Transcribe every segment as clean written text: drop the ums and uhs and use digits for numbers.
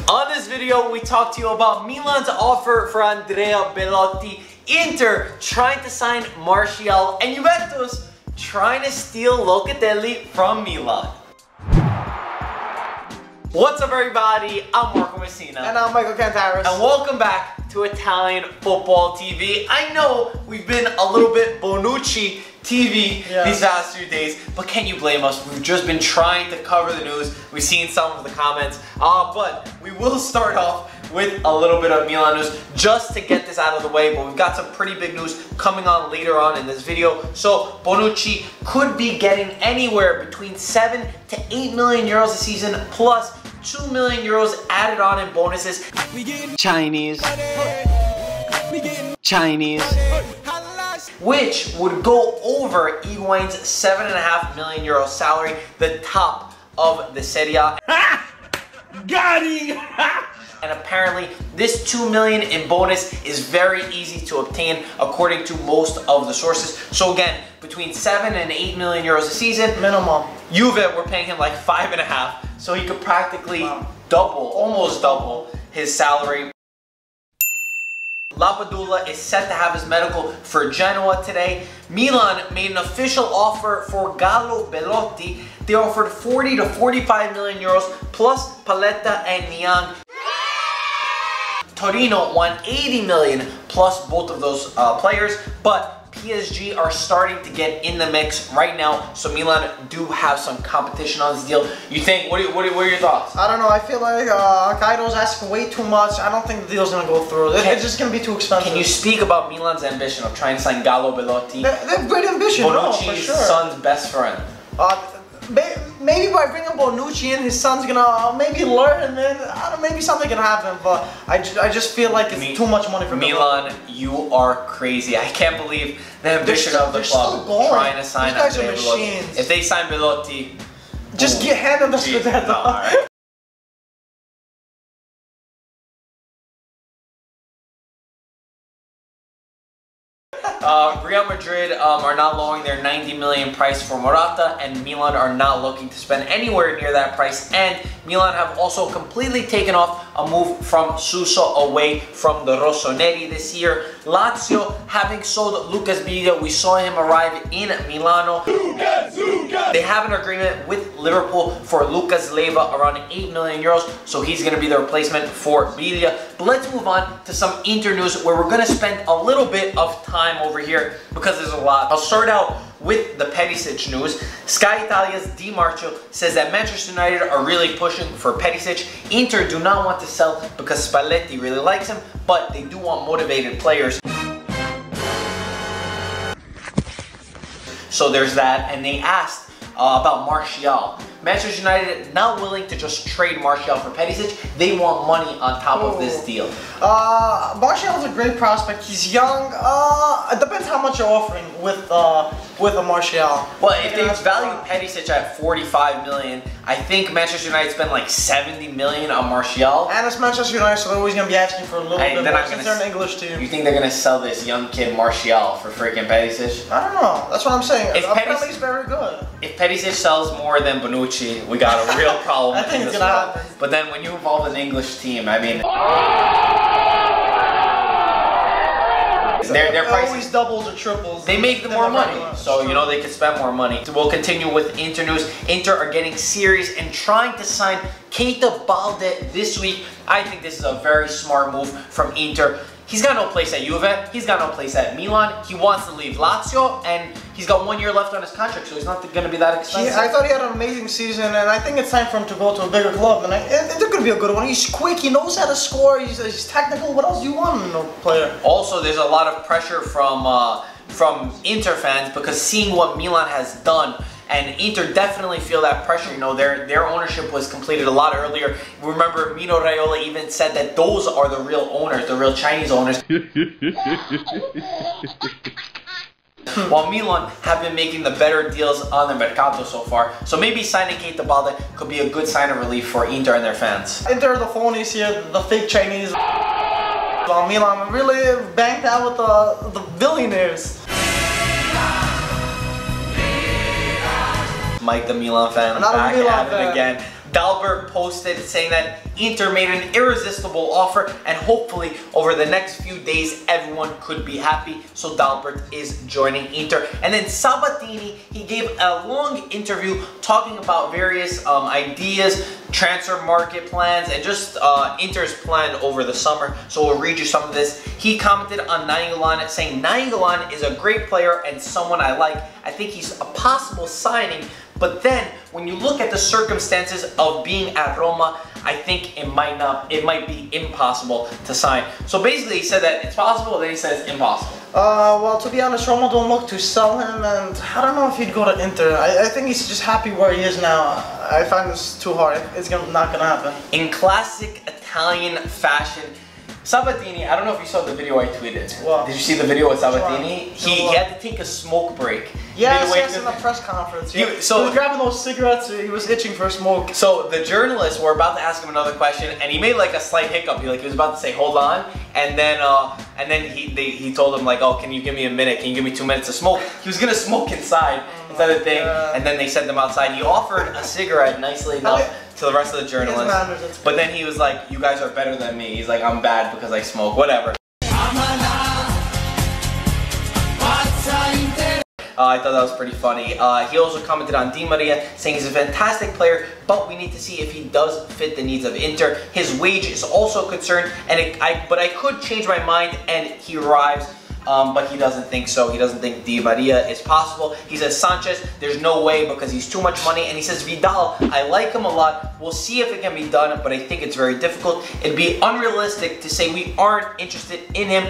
On this video, we talk to you about Milan's offer for Andrea Belotti, Inter trying to sign Martial, and Juventus trying to steal Locatelli from Milan. What's up, everybody? I'm Marco Messina. And I'm Michael Cantaris. And welcome back to Italian Football TV. I know we've been a little bit Bonucci TV these past few days, but can you blame us? We've just been trying to cover the news. We've seen some of the comments, but we will start off with a little bit of Milan news just to get this out of the way, but we've got some pretty big news coming on later on in this video. So Bonucci could be getting anywhere between 7 to 8 million euros a season, plus 2 million euros added on in bonuses. Chinese, which would go over Higuain's 7.5 million euro salary, the top of the Serie. Got him! And apparently, this 2 million in bonus is very easy to obtain according to most of the sources. So again, between 7 and 8 million euros a season minimum. Juve, we're paying him like 5.5, so he could practically double, almost double his salary. Lapadula is set to have his medical for Genoa today. Milan made an official offer for Gallo Belotti. They offered 40 to 45 million euros plus Paletta and Niang. Torino won 80 million plus both of those players, but PSG are starting to get in the mix right now, so Milan do have some competition on this deal. You think, what are your thoughts? I don't know, I feel like Kaido's asking way too much. I don't think the deal's gonna go through. It's just gonna be too expensive. Can you speak about Milan's ambition of trying to sign Gallo Belotti? They have great ambition, Bonucci's for sure. son's best friend. Maybe by bringing Bonucci in, his son's gonna maybe learn, and then maybe something can happen. But I just feel like it's too much money for Milan. You are crazy. I can't believe the ambition of the club trying to sign Andrea Belotti. If they sign Belotti, just hand them the Scudetto. Real Madrid are not lowering their 90 million price for Morata, and Milan are not looking to spend anywhere near that price. And Milan have also completely taken off a move from Suso away from the Rossoneri this year. Lazio having sold Lucas Biglia, we saw him arrive in Milano. They have an agreement with Liverpool for Lucas Leiva around 8 million euros, so he's going to be the replacement for Biglia. But let's move on to some Inter news where we're going to spend a little bit of time over here because there's a lot. I'll start out with the Perisic news. Sky Italia's Di Marcio says that Manchester United are really pushing for Perisic. Inter do not want to sell because Spalletti really likes him, but they do want motivated players. So there's that, and they asked about Martial. Manchester United not willing to just trade Martial for Perisic. They want money on top of this deal. Martial is a great prospect. He's young. It depends how much you're offering with a Martial. Well, if they value Perisic at 45 million, I think Manchester United spend like 70 million on Martial. And it's Manchester United, so they're always gonna be asking for a little bit more since they're an English team. You think they're gonna sell this young kid Martial for freaking Perisic? I don't know. That's what I'm saying. Apparently he's very good. If Perisic sells more than Bonucci, we got a real problem. I think it's gonna happen. But then when you involve an English team, I mean, their price always doubles or triples. They make more money, so you know they can spend more money. We'll continue with Inter news. Inter are getting serious and trying to sign Keita Balde this week. I think this is a very smart move from Inter. He's got no place at Juve, he's got no place at Milan, he wants to leave Lazio, and he's got 1 year left on his contract, so he's not going to be that expensive. I thought he had an amazing season, and I think it's time for him to go to a bigger club, and it's going to be a good one. He's quick, he knows how to score, he's technical. What else do you want in a player? Also, there's a lot of pressure from Inter fans because seeing what Milan has done, and Inter definitely feel that pressure. You know, their ownership was completed a lot earlier. Remember, Mino Raiola even said that those are the real owners, the real Chinese owners. While Milan have been making the better deals on the Mercato so far. So maybe signing Keita Balde could be a good sign of relief for Inter and their fans. Inter are the phonies here, the fake Chinese. Milan really banked out with the billionaires. Mike, the Milan fan, Not back a Milan at fan. it again. Dalbert posted saying that Inter made an irresistible offer, and hopefully over the next few days everyone could be happy. So Dalbert is joining Inter. And then Sabatini, he gave a long interview talking about various ideas, transfer market plans, and just Inter's plan over the summer. So we'll read you some of this. He commented on Nainggolan saying, Nainggolan is a great player and someone I like. I think he's a possible signing, but then when you look at the circumstances of being at Roma, I think it might be impossible to sign. So basically he said that it's possible, then he said it's impossible. Well, to be honest, Roma don't look to sell him, and I don't know if he'd go to Inter. I think he's just happy where he is now. I find this too hard. It's not gonna happen. In classic Italian fashion, Sabatini, I don't know if you saw the video I tweeted. Well, did you see the video with Sabatini? He had to take a smoke break. Yes, in the press conference. He was grabbing those cigarettes, he was itching for smoke. So the journalists were about to ask him another question, and he made like a slight hiccup. He was about to say, hold on, and then he told him like, oh, can you give me a minute? Can you give me 2 minutes to smoke? He was gonna smoke inside the thing, and then they sent him outside. He offered a cigarette nicely enough to the rest of the journalists, but then he was like, you guys are better than me. He's like, I'm bad because I smoke, whatever. I thought that was pretty funny. He also commented on Di Maria, saying he's a fantastic player, but we need to see if he does fit the needs of Inter. His wage is also a concern, and but I could change my mind and he arrives. But he doesn't think so. He doesn't think Di Maria is possible. He says Sanchez, there's no way because he's too much money. And he says Vidal, I like him a lot. We'll see if it can be done, but I think it's very difficult. It'd be unrealistic to say we aren't interested in him.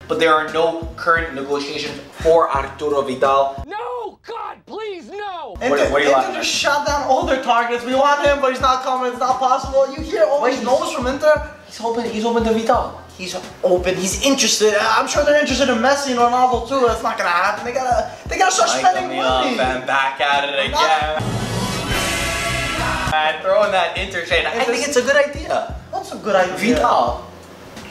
But there are no current negotiations for Arturo Vidal. No! God, please, no! What are you Inter just shut down all their targets. We want him, but he's not coming. It's not possible. You hear all these no's from Inter. He's open to Vidal. He's open. He's interested. I'm sure they're interested in Messi and Ronaldo too. That's not gonna happen. They gotta start spending money. And back at it again. And throwing that Inter shade. I think it's a good idea. What's a good idea? Vidal.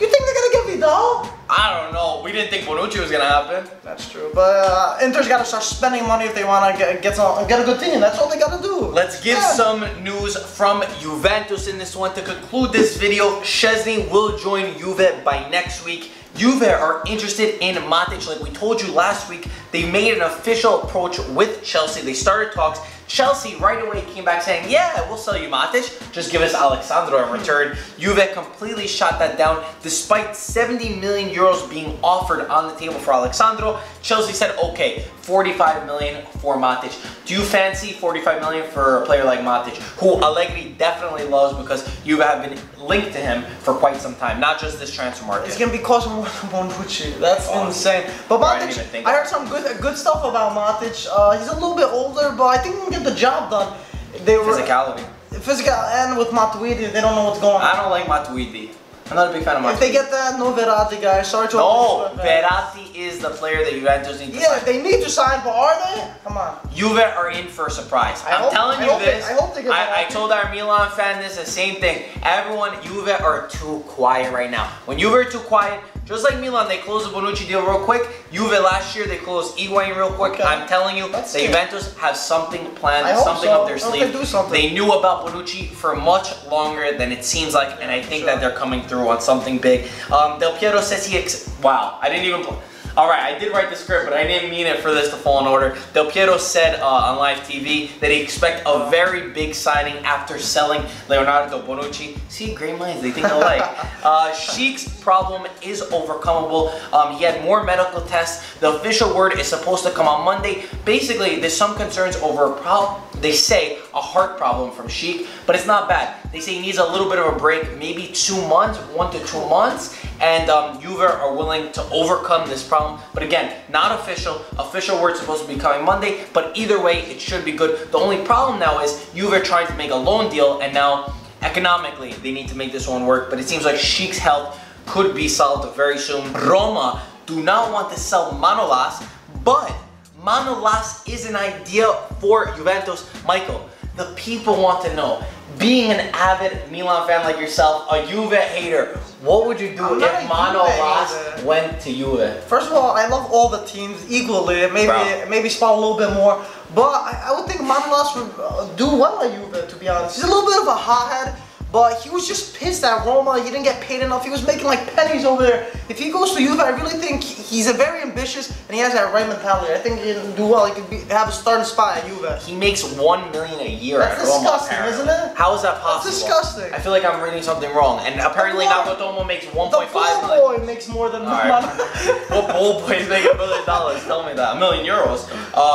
You think they're gonna get Vidal? I don't know. We didn't think Bonucci was gonna happen. That's true. But Inter's gotta start spending money if they wanna get a good team. That's all they gotta do. Let's give some news from Juventus in this one. To conclude this video, Szczesny will join Juve by next week. Juve are interested in Matic. Like we told you last week, they made an official approach with Chelsea. They started talks. Chelsea right away came back saying, yeah, we'll sell you Matic. Just give us Alexandro in return. Juve completely shot that down. Despite 70 million euros being offered on the table for Alexandro, Chelsea said, okay, 45 million for Matic. Do you fancy 45 million for a player like Matic, who Allegri definitely loves because Juve have been linked to him for quite some time, not just this transfer market? It's gonna be costing more than Bonucci. That's insane. But Matic, I heard some good stuff about Matic. He's a little bit older, but I think he can get the job done. Physicality. Physical, and with Matuidi, they don't know what's going on. I don't like Matuidi. I'm not a big fan of Matuidi. If they get that, no Verratti guy. Sorry to Verratti is the player that Juventus need to sign. Yeah, they need to sign, but are they? Come on. Juve are in for a surprise. I'm telling you this. I hope they get I told our Milan fan this, the same thing. Everyone, Juve are too quiet right now. When Juve are too quiet, just like Milan, they closed the Bonucci deal real quick. Juve last year, they closed Higuain real quick. Okay. I'm telling you, the Juventus have something planned, something up their sleeve. They knew about Bonucci for much longer than it seems like, and I think that they're coming through on something big. Del Piero says wow, I didn't even... Alright, I did write the script, but I didn't mean it for this to fall in order. Del Piero said on live TV that he expects a very big signing after selling Leonardo Bonucci. See, great minds, they think alike. Sheik's problem is overcomable. He had more medical tests. The official word is supposed to come on Monday. Basically, there's some concerns over a problem. They say a heart problem from Sheik, but it's not bad. They say he needs a little bit of a break, maybe 2 months, 1 to 2 months, and Juve are willing to overcome this problem. But again, not official. Official word's supposed to be coming Monday, but either way, it should be good. The only problem now is Juve are trying to make a loan deal, and now economically they need to make this one work. But it seems like Sheik's health could be solved very soon. Roma do not want to sell Manolas, but Manolas is an idea for Juventus. Michael, the people want to know. Being an avid Milan fan like yourself, a Juve hater, what would you do if Manolas went to Juve? First of all, I love all the teams equally. Maybe Spal a little bit more. But I would think Manolas would do well at Juve, to be honest. He's a little bit of a hothead. But he was just pissed at Roma. He didn't get paid enough. He was making like pennies over there. If he goes to Juve, I really think he's a very ambitious and he has that right mentality. I think he can do well. He could have a starting spot at Juve. He makes $1 million a year at Roma. That's disgusting, isn't it? How is that possible? That's disgusting. I feel like I'm reading something wrong. And apparently Nagatomo makes 1.5 million. The ball boy makes more than What ball boy is making $1 million? Tell me that. €1 million.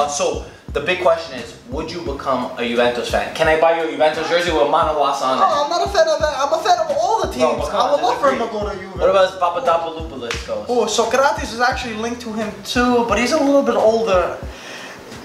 So the big question is, would you become a Juventus fan? Can I buy you a Juventus jersey with Manolas on it? No, I'm not a fan of that. I'm a fan of all the teams. I would love for him to go to Juve. What about as Papadopoulos goes? Oh, Socrates is actually linked to him too, but he's a little bit older.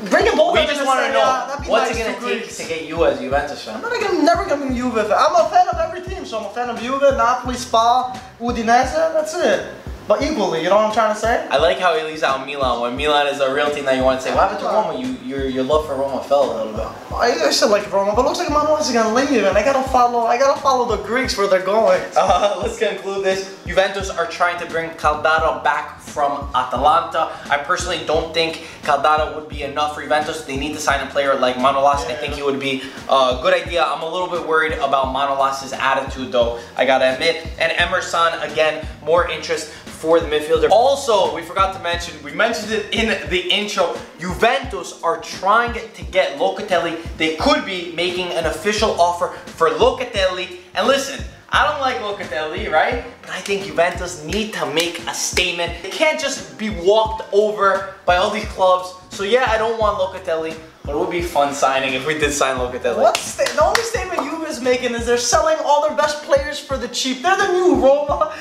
Bring him both. We just want to know, what's it going to take to get you as a Juventus fan? I'm never going to be a Juve fan. I'm a fan of every team, so I'm a fan of Juve, Napoli, Spal, Udinese, that's it. But equally, you know what I'm trying to say? I like how he leaves out Milan. When Milan is a real team that you want to say, what happened to Roma? Your love for Roma fell a little bit. I still like Roma, but it looks like Manolas is gonna leave, and I gotta follow the Greeks where they're going. Let's conclude this. Juventus are trying to bring Caldara back from Atalanta. I personally don't think Caldara would be enough for Juventus. They need to sign a player like Manolas. I think he would be a good idea. I'm a little bit worried about Manolas' attitude, though, I gotta admit. And Emerson, again, more interest for the midfielder. Also, we forgot to mention, we mentioned it in the intro, Juventus are trying to get Locatelli. They could be making an official offer for Locatelli. And listen, I don't like Locatelli, right? But I think Juventus need to make a statement. They can't just be walked over by all these clubs. So yeah, I don't want Locatelli, but it would be fun signing if we did sign Locatelli. The only statement Juve is making is they're selling all their best players for the cheap. They're the new Roma.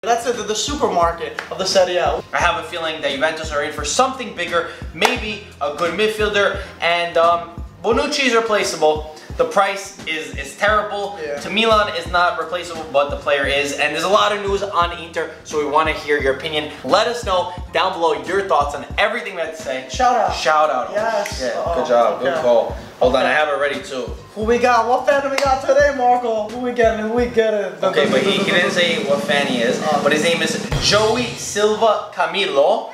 That's it, the supermarket of the Serie. I have a feeling that Juventus are in for something bigger, maybe a good midfielder, and Bonucci is replaceable. The price is terrible. Yeah. To Milan is not replaceable, but the player is. And there's a lot of news on Inter, so we want to hear your opinion. Let us know down below your thoughts on everything we had to say. Shout out. Shout out. Yes. Yeah, good job. Okay. Good call. Hold on, I have it ready too. Who we got? What fan do we got today, Marco? Who we getting? Who we getting? Okay, but he didn't say what fan he is, but his name is Joey Silva Camilo.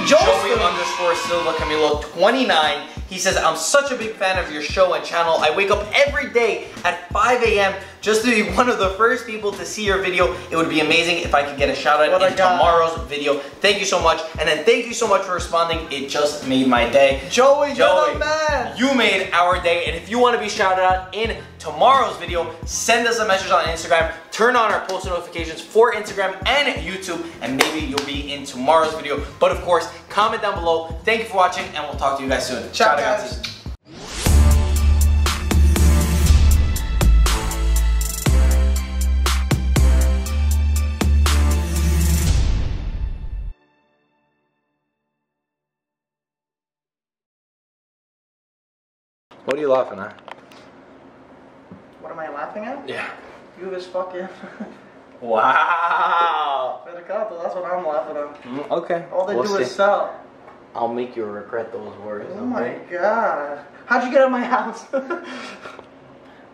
Joey _ Silva Camilo 29. He says, I'm such a big fan of your show and channel. I wake up every day at 5 a.m. just to be one of the first people to see your video. It would be amazing if I could get a shout out in tomorrow's video. Thank you so much. And then thank you so much for responding. It just made my day. Joey, you're the man. You made our day. And if you want to be shouted out in tomorrow's video, send us a message on Instagram. Turn on our post notifications for Instagram and YouTube, and maybe you'll be in tomorrow's video. But of course, comment down below. Thank you for watching, and we'll talk to you guys soon. Ciao, guys. What are you laughing at? What am I laughing at? Yeah. You this fucking... Wow. That's what I'm laughing at. Okay. All they do is sell. I'll make you regret those words. Oh my god. How'd you get out of my house?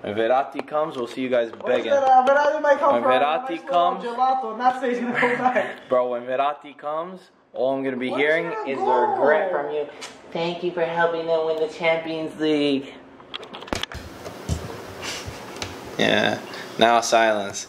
When Verratti comes, we'll see you guys begging. Verratti might come when Verratti comes, gelato, not say he's gonna go back. Bro, when Verratti comes, all I'm gonna be hearing is the regret from you. Thank you for helping them win the Champions League. Yeah, now silence.